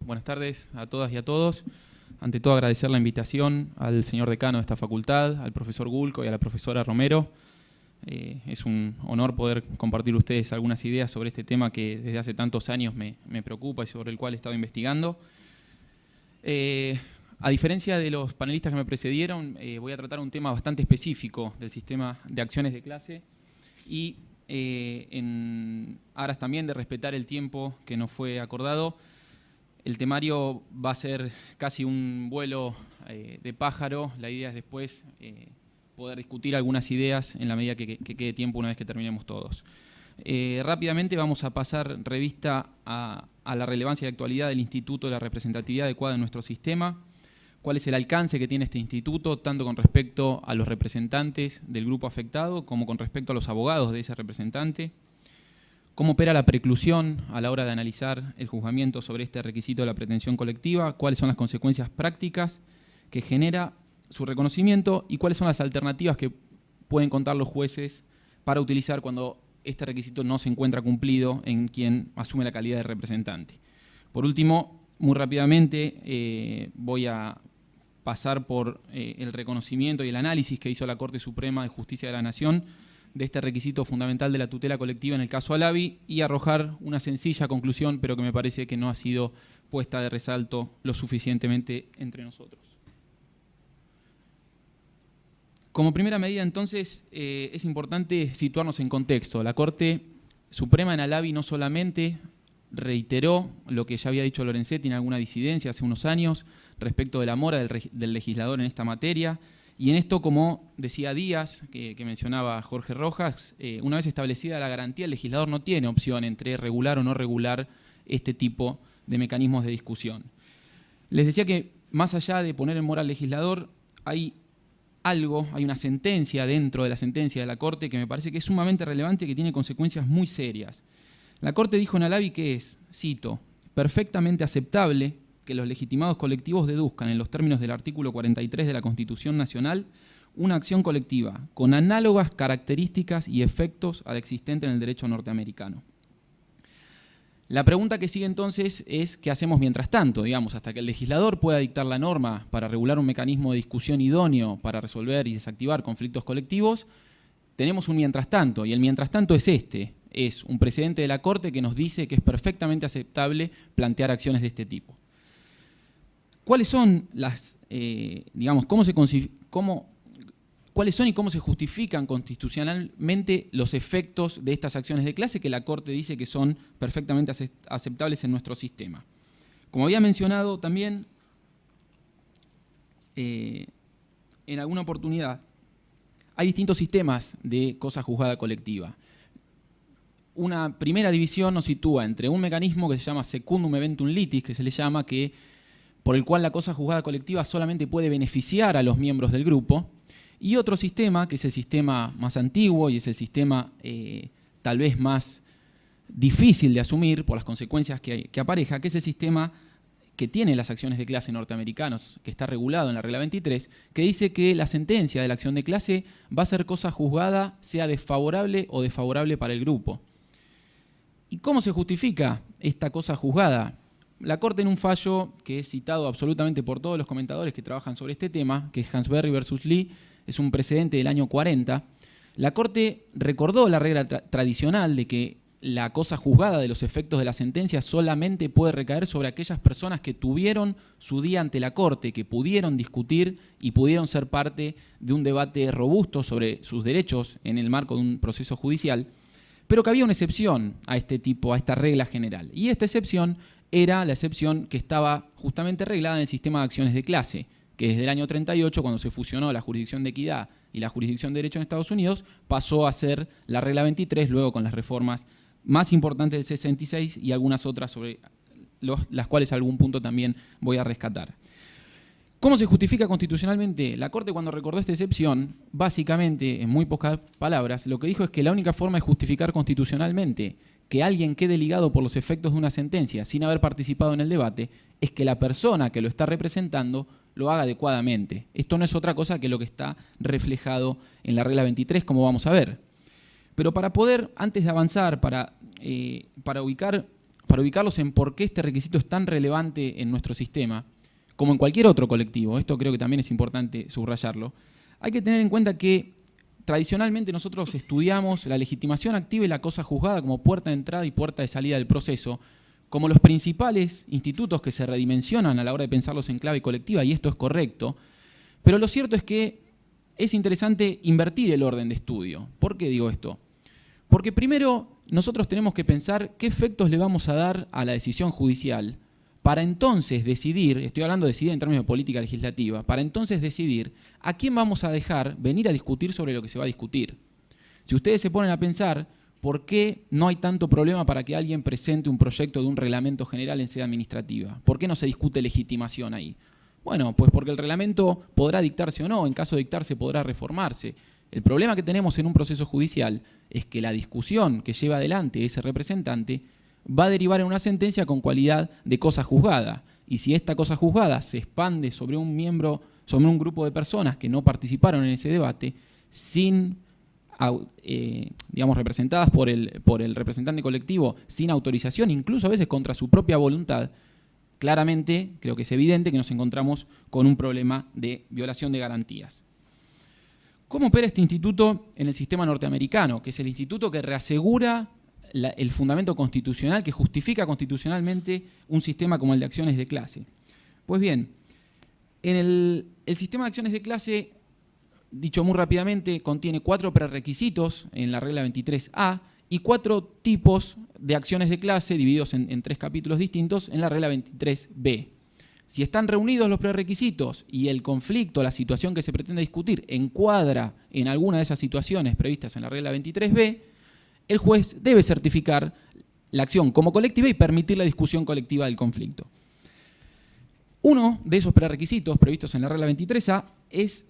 Buenas tardes a todas y a todos. Ante todo, agradecer la invitación al señor decano de esta facultad, al profesor Gulco y a la profesora Romero. Es un honor poder compartir ustedes algunas ideas sobre este tema que desde hace tantos años me preocupa y sobre el cual he estado investigando. A diferencia de los panelistas que me precedieron, voy a tratar un tema bastante específico del sistema de acciones de clase y en aras también de respetar el tiempo que nos fue acordado. El temario va a ser casi un vuelo de pájaro. La idea es después poder discutir algunas ideas en la medida que quede tiempo una vez que terminemos todos. Rápidamente vamos a pasar revista a la relevancia y actualidad del Instituto de la Representatividad Adecuada en nuestro sistema, cuál es el alcance que tiene este instituto, tanto con respecto a los representantes del grupo afectado como con respecto a los abogados de ese representante, cómo opera la preclusión a la hora de analizar el juzgamiento sobre este requisito de la pretensión colectiva, cuáles son las consecuencias prácticas que genera su reconocimiento y cuáles son las alternativas que pueden contar los jueces para utilizar cuando este requisito no se encuentra cumplido en quien asume la calidad de representante. Por último, muy rápidamente voy a pasar por el reconocimiento y el análisis que hizo la Corte Suprema de Justicia de la Nación de este requisito fundamental de la tutela colectiva en el caso Alavi y arrojar una sencilla conclusión, pero que me parece que no ha sido puesta de resalto lo suficientemente entre nosotros. Como primera medida, entonces, es importante situarnos en contexto. La Corte Suprema en Alavi no solamente reiteró lo que ya había dicho Lorenzetti en alguna disidencia hace unos años respecto de la mora del legislador en esta materia, y en esto, como decía Díaz, que mencionaba Jorge Rojas, una vez establecida la garantía, el legislador no tiene opción entre regular o no regular este tipo de mecanismos de discusión. Les decía que más allá de poner en mora al legislador, hay una sentencia dentro de la sentencia de la Corte que me parece que es sumamente relevante y que tiene consecuencias muy serias. La Corte dijo en Alavi que es, cito, perfectamente aceptable que los legitimados colectivos deduzcan en los términos del artículo 43 de la Constitución Nacional una acción colectiva con análogas características y efectos a la existente en el derecho norteamericano. La pregunta que sigue entonces es ¿qué hacemos mientras tanto? Digamos, hasta que el legislador pueda dictar la norma para regular un mecanismo de discusión idóneo para resolver y desactivar conflictos colectivos, tenemos un mientras tanto, y el mientras tanto es este. Es un precedente de la Corte que nos dice que es perfectamente aceptable plantear acciones de este tipo. ¿Cuáles son las, cuáles son y cómo se justifican constitucionalmente los efectos de estas acciones de clase que la Corte dice que son perfectamente aceptables en nuestro sistema? Como había mencionado también en alguna oportunidad, hay distintos sistemas de cosa juzgada colectiva. Una primera división nos sitúa entre un mecanismo que se llama secundum eventum litis, que se le llama, por el cual la cosa juzgada colectiva solamente puede beneficiar a los miembros del grupo, y otro sistema, que es el sistema más antiguo y es el sistema tal vez más difícil de asumir por las consecuencias que apareja, que es el sistema que tiene las acciones de clase norteamericanos, que está regulado en la regla 23, que dice que la sentencia de la acción de clase va a ser cosa juzgada, sea desfavorable o desfavorable para el grupo. ¿Y cómo se justifica esta cosa juzgada? La Corte en un fallo que es citado absolutamente por todos los comentadores que trabajan sobre este tema, que es Hansberry versus Lee, es un precedente del año 40, la Corte recordó la regla tradicional de que la cosa juzgada de los efectos de la sentencia solamente puede recaer sobre aquellas personas que tuvieron su día ante la Corte, que pudieron discutir y pudieron ser parte de un debate robusto sobre sus derechos en el marco de un proceso judicial, pero que había una excepción a esta regla general. Y esta excepción era la excepción que estaba justamente reglada en el sistema de acciones de clase, que desde el año 38, cuando se fusionó la jurisdicción de equidad y la jurisdicción de derecho en Estados Unidos, pasó a ser la regla 23, luego con las reformas más importantes del 66 y algunas otras sobre las cuales a algún punto también voy a rescatar. ¿Cómo se justifica constitucionalmente? La Corte, cuando recordó esta excepción, básicamente, en muy pocas palabras, lo que dijo es que la única forma de justificar constitucionalmente que alguien quede ligado por los efectos de una sentencia sin haber participado en el debate es que la persona que lo está representando lo haga adecuadamente. Esto no es otra cosa que lo que está reflejado en la regla 23, como vamos a ver. Pero para poder, antes de avanzar, para ubicar en por qué este requisito es tan relevante en nuestro sistema, como en cualquier otro colectivo, esto creo que también es importante subrayarlo, hay que tener en cuenta que tradicionalmente nosotros estudiamos la legitimación activa y la cosa juzgada como puerta de entrada y puerta de salida del proceso, como los principales institutos que se redimensionan a la hora de pensarlos en clave colectiva, y esto es correcto, pero lo cierto es que es interesante invertir el orden de estudio. ¿Por qué digo esto? Porque primero nosotros tenemos que pensar qué efectos le vamos a dar a la decisión judicial para entonces decidir, estoy hablando de decidir en términos de política legislativa, para entonces decidir a quién vamos a dejar venir a discutir sobre lo que se va a discutir. Si ustedes se ponen a pensar, ¿por qué no hay tanto problema para que alguien presente un proyecto de un reglamento general en sede administrativa? ¿Por qué no se discute legitimación ahí? Bueno, pues porque el reglamento podrá dictarse o no, en caso de dictarse podrá reformarse. El problema que tenemos en un proceso judicial es que la discusión que lleva adelante ese representante va a derivar en una sentencia con cualidad de cosa juzgada. Y si esta cosa juzgada se expande sobre un miembro, sobre un grupo de personas que no participaron en ese debate, sin, digamos, representadas por el representante colectivo, sin autorización, incluso a veces contra su propia voluntad, claramente creo que es evidente que nos encontramos con un problema de violación de garantías. ¿Cómo opera este instituto en el sistema norteamericano? Que es el instituto que reasegura el fundamento constitucional, que justifica constitucionalmente un sistema como el de acciones de clase. Pues bien, en el sistema de acciones de clase, dicho muy rápidamente, contiene 4 prerequisitos en la regla 23A y 4 tipos de acciones de clase divididos en 3 capítulos distintos en la regla 23B. Si están reunidos los prerequisitos y el conflicto, la situación que se pretende discutir, encuadra en alguna de esas situaciones previstas en la regla 23B, el juez debe certificar la acción como colectiva y permitir la discusión colectiva del conflicto. Uno de esos prerequisitos previstos en la regla 23A es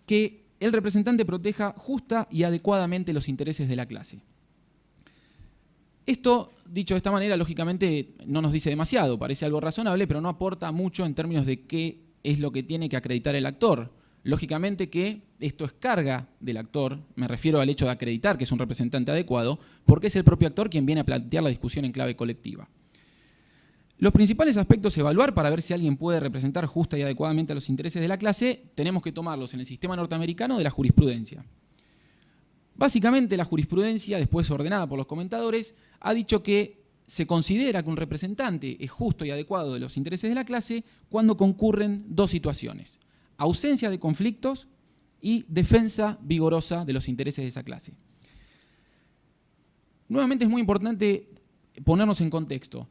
que el representante proteja justa y adecuadamente los intereses de la clase. Esto, dicho de esta manera, lógicamente no nos dice demasiado, parece algo razonable, pero no aporta mucho en términos de qué es lo que tiene que acreditar el actor. Lógicamente que esto es carga del actor, me refiero al hecho de acreditar que es un representante adecuado, porque es el propio actor quien viene a plantear la discusión en clave colectiva. Los principales aspectos a evaluar para ver si alguien puede representar justa y adecuadamente a los intereses de la clase, tenemos que tomarlos en el sistema norteamericano de la jurisprudencia. Básicamente la jurisprudencia, después ordenada por los comentadores, ha dicho que se considera que un representante es justo y adecuado de los intereses de la clase cuando concurren 2 situaciones: ausencia de conflictos y defensa vigorosa de los intereses de esa clase. Nuevamente es muy importante ponernos en contexto.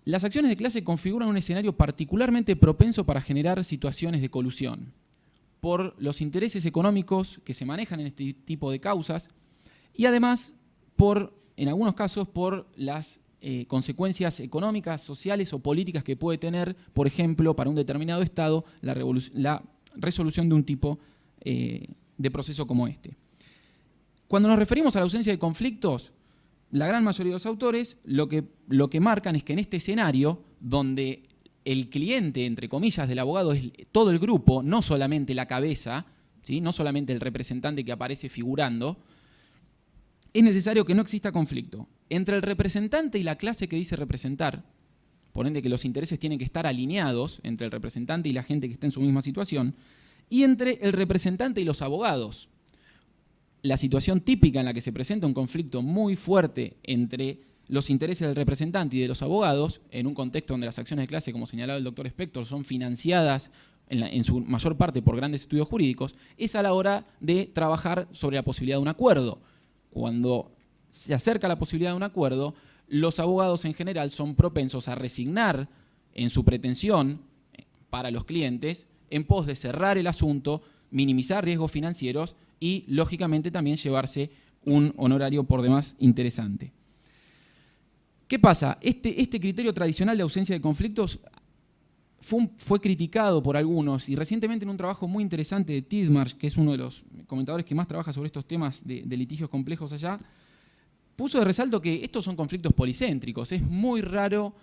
Las acciones de clase configuran un escenario particularmente propenso para generar situaciones de colusión, por los intereses económicos que se manejan en este tipo de causas y además, en algunos casos, por las consecuencias económicas, sociales o políticas que puede tener, por ejemplo, para un determinado Estado, la resolución de un tipo de proceso como este. Cuando nos referimos a la ausencia de conflictos, la gran mayoría de los autores lo que marcan es que en este escenario, donde el cliente, entre comillas, del abogado es todo el grupo, no solamente la cabeza, ¿sí? No solamente el representante que aparece figurando, es necesario que no exista conflicto entre el representante y la clase que dice representar, por ende que los intereses tienen que estar alineados entre el representante y la gente que está en su misma situación, y entre el representante y los abogados. La situación típica en la que se presenta un conflicto muy fuerte entre los intereses del representante y de los abogados, en un contexto donde las acciones de clase, como señalaba el doctor Spector, son financiadas en su mayor parte por grandes estudios jurídicos, es a la hora de trabajar sobre la posibilidad de un acuerdo. Cuando se acerca la posibilidad de un acuerdo, los abogados en general son propensos a resignar en su pretensión para los clientes en pos de cerrar el asunto, minimizar riesgos financieros y, lógicamente, también llevarse un honorario por demás interesante. ¿Qué pasa? Este criterio tradicional de ausencia de conflictos fue criticado por algunos y recientemente en un trabajo muy interesante de Tidmarsh, que es uno de los comentadores que más trabaja sobre estos temas de litigios complejos allá, puso de resalto que estos son conflictos policéntricos. Es muy raro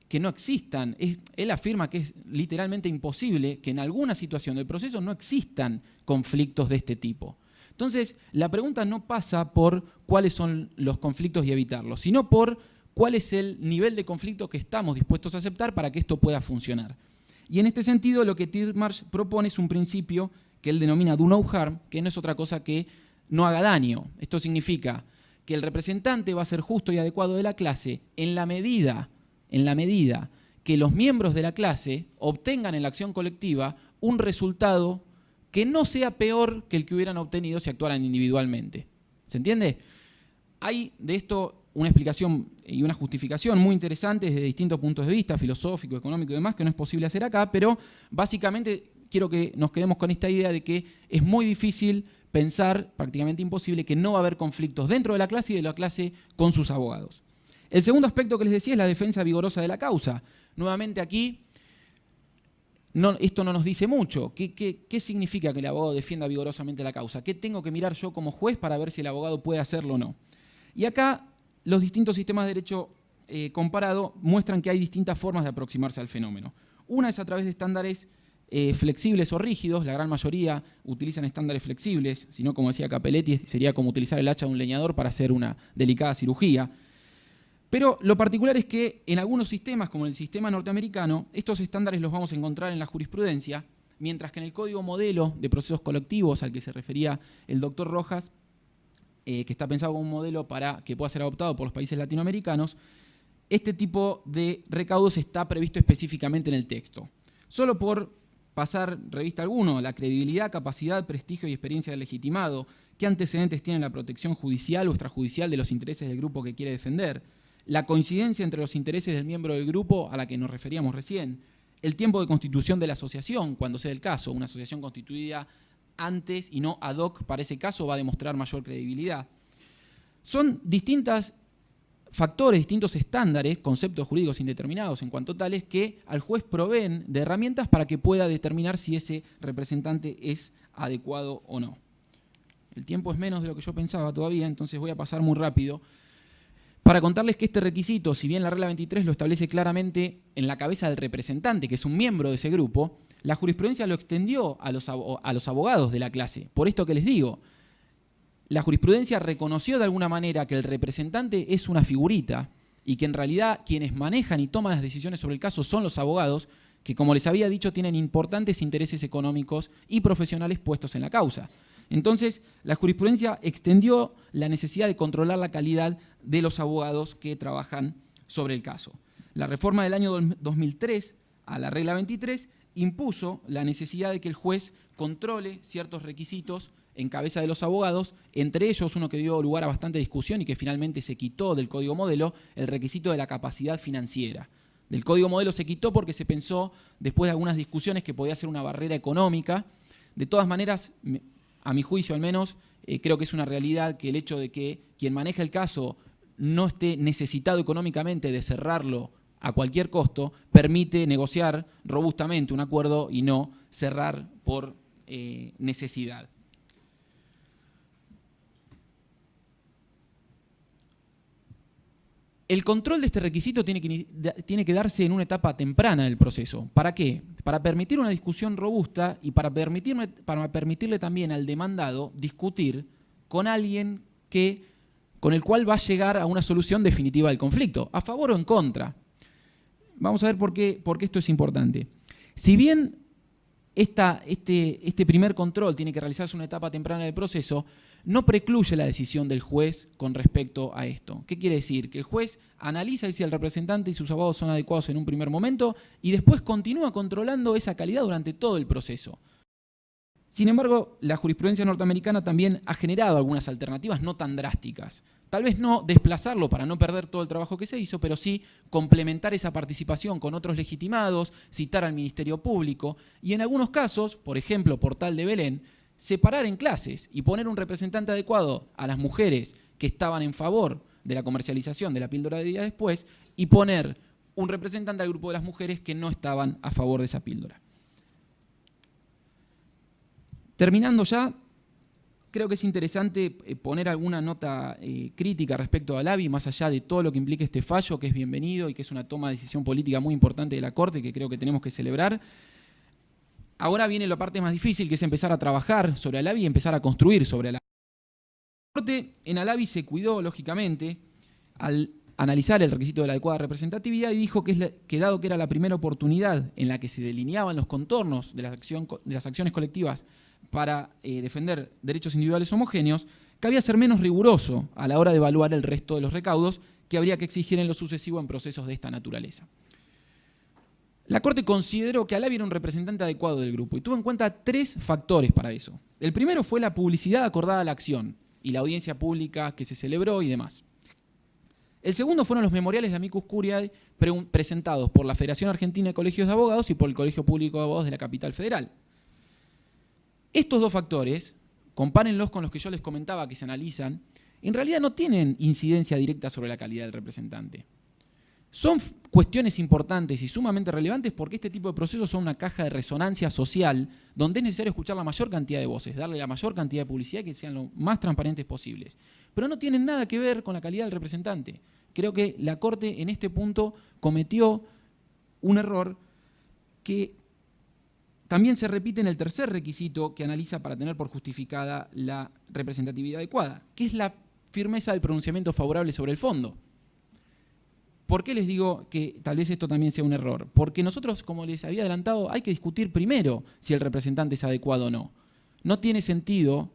que no existan. Él afirma que es literalmente imposible que en alguna situación del proceso no existan conflictos de este tipo. Entonces, la pregunta no pasa por cuáles son los conflictos y evitarlos, sino por cuál es el nivel de conflicto que estamos dispuestos a aceptar para que esto pueda funcionar. Y en este sentido, lo que Titmarsh propone es un principio que él denomina do no harm, que no es otra cosa que no haga daño. Esto significa que el representante va a ser justo y adecuado de la clase en la medida que los miembros de la clase obtengan en la acción colectiva un resultado que no sea peor que el que hubieran obtenido si actuaran individualmente. ¿Se entiende? Hay de esto una explicación y una justificación muy interesante desde distintos puntos de vista, filosófico, económico y demás, que no es posible hacer acá, pero básicamente quiero que nos quedemos con esta idea de que es muy difícil pensar, prácticamente imposible, que no va a haber conflictos dentro de la clase y de la clase con sus abogados. El segundo aspecto que les decía es la defensa vigorosa de la causa. Nuevamente aquí, esto no nos dice mucho. ¿Qué significa que el abogado defienda vigorosamente la causa? ¿Qué tengo que mirar yo como juez para ver si el abogado puede hacerlo o no? Y acá los distintos sistemas de derecho comparado muestran que hay distintas formas de aproximarse al fenómeno. Una es a través de estándares flexibles o rígidos. La gran mayoría utilizan estándares flexibles, si no, como decía Capelletti, sería como utilizar el hacha de un leñador para hacer una delicada cirugía. Pero lo particular es que en algunos sistemas, como el sistema norteamericano, estos estándares los vamos a encontrar en la jurisprudencia, mientras que en el Código Modelo de Procesos Colectivos, al que se refería el doctor Rojas, que está pensado como un modelo para que pueda ser adoptado por los países latinoamericanos, este tipo de recaudos está previsto específicamente en el texto. Solo por pasar revista alguno, la credibilidad, capacidad, prestigio y experiencia del legitimado, qué antecedentes tiene la protección judicial o extrajudicial de los intereses del grupo que quiere defender, la coincidencia entre los intereses del miembro del grupo a la que nos referíamos recién, el tiempo de constitución de la asociación, cuando sea el caso, una asociación constituida antes y no ad hoc para ese caso va a demostrar mayor credibilidad. Son distintos factores, distintos estándares, conceptos jurídicos indeterminados en cuanto tales, que al juez proveen de herramientas para que pueda determinar si ese representante es adecuado o no. El tiempo es menos de lo que yo pensaba todavía, entonces voy a pasar muy rápido para contarles que este requisito, si bien la regla 23 lo establece claramente en la cabeza del representante, que es un miembro de ese grupo, la jurisprudencia lo extendió a los abogados de la clase. Por esto que les digo, la jurisprudencia reconoció de alguna manera que el representante es una figurita y que en realidad quienes manejan y toman las decisiones sobre el caso son los abogados, que como les había dicho tienen importantes intereses económicos y profesionales puestos en la causa. Entonces, la jurisprudencia extendió la necesidad de controlar la calidad de los abogados que trabajan sobre el caso. La reforma del año 2003 a la regla 23 impuso la necesidad de que el juez controle ciertos requisitos en cabeza de los abogados, entre ellos uno que dio lugar a bastante discusión y que finalmente se quitó del Código Modelo, el requisito de la capacidad financiera. Del Código Modelo se quitó porque se pensó, después de algunas discusiones, que podía ser una barrera económica. De todas maneras, a mi juicio al menos, creo que es una realidad que el hecho de que quien maneja el caso no esté necesitado económicamente de cerrarlo a cualquier costo, permite negociar robustamente un acuerdo y no cerrar por necesidad. El control de este requisito tiene que darse en una etapa temprana del proceso. ¿Para qué? Para permitir una discusión robusta y para permitirle también al demandado discutir con alguien con el cual va a llegar a una solución definitiva del conflicto, a favor o en contra. Vamos a ver por qué esto es importante. Si bien este primer control tiene que realizarse en una etapa temprana del proceso, no precluye la decisión del juez con respecto a esto. ¿Qué quiere decir? Que el juez analiza si el representante y sus abogados son adecuados en un primer momento y después continúa controlando esa calidad durante todo el proceso. Sin embargo, la jurisprudencia norteamericana también ha generado algunas alternativas no tan drásticas. Tal vez no desplazarlo para no perder todo el trabajo que se hizo, pero sí complementar esa participación con otros legitimados, citar al Ministerio Público y en algunos casos, por ejemplo, Portal de Belén, separar en clases y poner un representante adecuado a las mujeres que estaban en favor de la comercialización de la píldora de día después y poner un representante al grupo de las mujeres que no estaban a favor de esa píldora. Terminando ya, creo que es interesante poner alguna nota crítica respecto al ABI, más allá de todo lo que implica este fallo, que es bienvenido y que es una toma de decisión política muy importante de la Corte, que creo que tenemos que celebrar. Ahora viene la parte más difícil, que es empezar a trabajar sobre el ABI y empezar a construir sobre el ABI. La Corte en el ABI se cuidó, lógicamente, al analizar el requisito de la adecuada representatividad y dijo que dado que era la primera oportunidad en la que se delineaban los contornos de las acciones colectivas para defender derechos individuales homogéneos, cabía ser menos riguroso a la hora de evaluar el resto de los recaudos que habría que exigir en lo sucesivo en procesos de esta naturaleza. La Corte consideró que Alavi era un representante adecuado del grupo y tuvo en cuenta 3 factores para eso. El primero fue la publicidad acordada a la acción y la audiencia pública que se celebró y demás. El segundo fueron los memoriales de Amicus Curiae presentados por la Federación Argentina de Colegios de Abogados y por el Colegio Público de Abogados de la Capital Federal. Estos 2 factores, compárenlos con los que yo les comentaba que se analizan, en realidad no tienen incidencia directa sobre la calidad del representante. Son cuestiones importantes y sumamente relevantes porque este tipo de procesos son una caja de resonancia social donde es necesario escuchar la mayor cantidad de voces, darle la mayor cantidad de publicidad que sean lo más transparentes posibles. Pero no tienen nada que ver con la calidad del representante. Creo que la Corte en este punto cometió un error que también se repite en el tercer requisito que analiza para tener por justificada la representatividad adecuada, que es la firmeza del pronunciamiento favorable sobre el fondo. ¿Por qué les digo que tal vez esto también sea un error? Porque nosotros, como les había adelantado, hay que discutir primero si el representante es adecuado o no. No tiene sentido,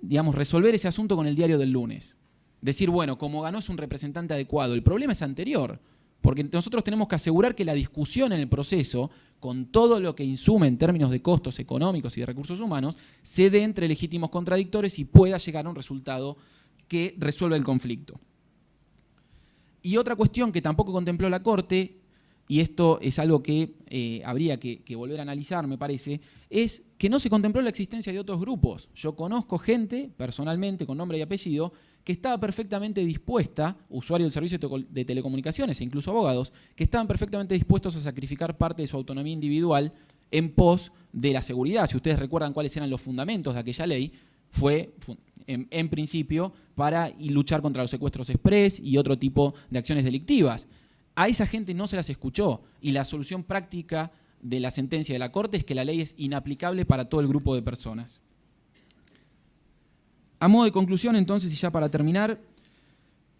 digamos, resolver ese asunto con el diario del lunes. Decir, bueno, como ganó es un representante adecuado. El problema es anterior, porque nosotros tenemos que asegurar que la discusión en el proceso, con todo lo que insume en términos de costos económicos y de recursos humanos, se dé entre legítimos contradictores y pueda llegar a un resultado que resuelva el conflicto. Y otra cuestión que tampoco contempló la Corte, y esto es algo que habría que volver a analizar, me parece, es que no se contempló la existencia de otros grupos. Yo conozco gente, personalmente, con nombre y apellido, que estaba perfectamente dispuesta, usuarios del servicio de telecomunicaciones e incluso abogados, que estaban perfectamente dispuestos a sacrificar parte de su autonomía individual en pos de la seguridad. Si ustedes recuerdan cuáles eran los fundamentos de aquella ley, fue en principio para luchar contra los secuestros express y otro tipo de acciones delictivas. A esa gente no se las escuchó y la solución práctica de la sentencia de la Corte es que la ley es inaplicable para todo el grupo de personas. A modo de conclusión, entonces, y ya para terminar,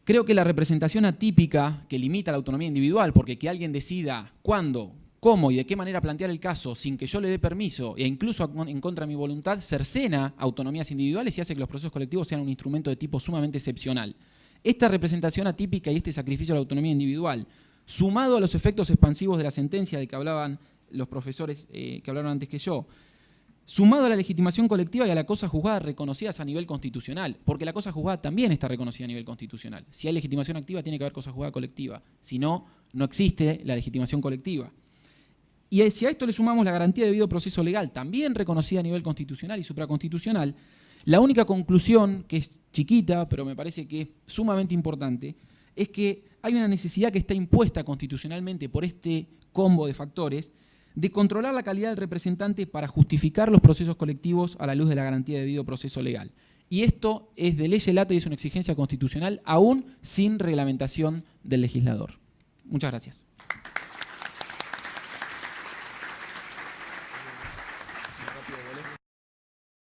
creo que la representación atípica que limita la autonomía individual, porque que alguien decida cuándo, cómo y de qué manera plantear el caso sin que yo le dé permiso e incluso en contra de mi voluntad, cercena autonomías individuales y hace que los procesos colectivos sean un instrumento de tipo sumamente excepcional. Esta representación atípica y este sacrificio de la autonomía individual, sumado a los efectos expansivos de la sentencia de que hablaban los profesores que hablaron antes que yo, sumado a la legitimación colectiva y a la cosa juzgada reconocidas a nivel constitucional, porque la cosa juzgada también está reconocida a nivel constitucional. Si hay legitimación activa, tiene que haber cosa juzgada colectiva. Si no, no existe la legitimación colectiva. Y si a esto le sumamos la garantía de debido proceso legal, también reconocida a nivel constitucional y supraconstitucional, la única conclusión, que es chiquita, pero me parece que es sumamente importante, es que hay una necesidad que está impuesta constitucionalmente por este combo de factores de controlar la calidad del representante para justificar los procesos colectivos a la luz de la garantía de debido proceso legal. Y esto es de lege lata y es una exigencia constitucional aún sin reglamentación del legislador. Muchas gracias.